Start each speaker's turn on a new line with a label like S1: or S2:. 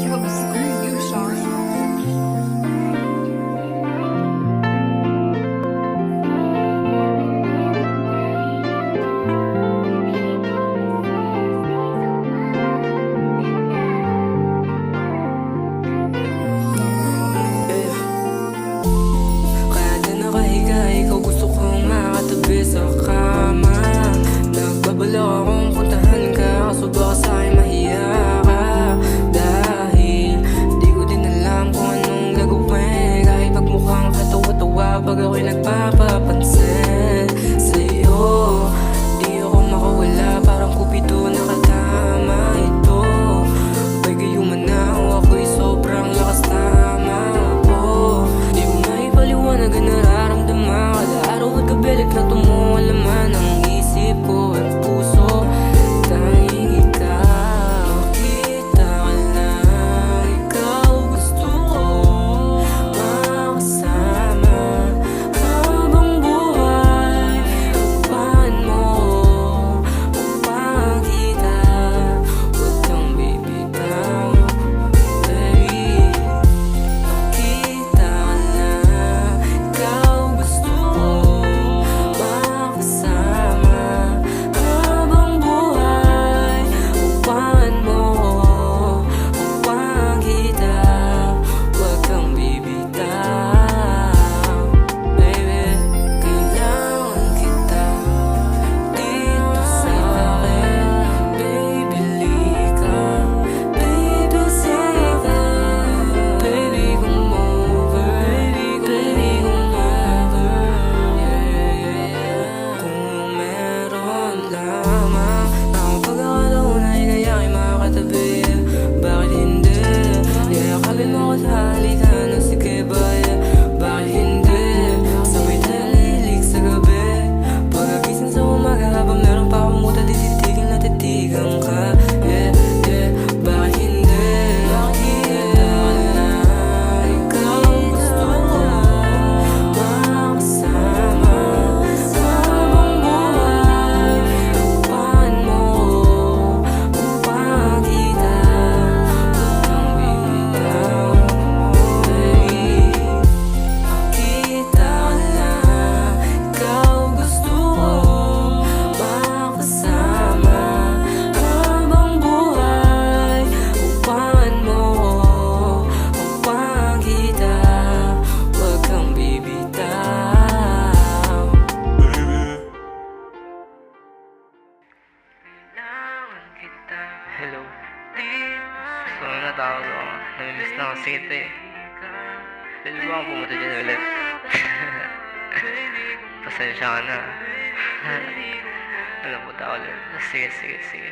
S1: Yo, screw you, Sean.
S2: Kaya na nakahiga, ikaw gusto kong makatabi sa kama. Nagbabalak akong puntahan ka, kaso baka sa'kin mahiya ka. Dahil di ko din alam kung anong gagawin. Kahit pagmukhang katawa-tawa pag ako'y nagpapapansin sa'yo. Di ako makawala, parang kupido nakatama ito. Ba'y gayo man na o ako'y sobrang lakas tama ko. Di mo maipaliwanag ang nararamdaman. Kada araw at gabi na tumulaman ang isip ko at puso. Tanging ikaw, kita ka lang. Ikaw gusto ko makasama habang buhay. Upahan mo upang kita, huwag kang bibitaw. Baby, kita ka lang. Ikaw gusto ko makasama habang buhay. Upahan mo upang kita, huwag kang bibitaw. Baby, kailangan kita dito sa akin. Baby, lika dito sa akin. Baby, come over. Baby, come over. Kung meron lamang ang pagkakataon ay kaya'y makatabi, bakit hindi? Yakapin mo ko sa halikan ng sige ba? Bakit hindi? Sabay tayo lilig sa gabi. Pagkagising sa umaga habang meron pa akong muta, tititigil na titigan ka. Bakit hindi? Kita ka lang. Ikaw gusto ko makasama habang buhay. Upahan mo upang kita, huwag kang bibitaw. Baby, kita ka lang. Ikaw gusto ko makasama habang buhay. Upahan mo upang kita, huwag kang bibitaw. Kailangan kita. Hello. So, natawag ako. Namimiss na ako sa kita eh. Pwede ba akong pumunta dyan ulit? Pasensya ka na. Alam mo, tao ulit. Sige.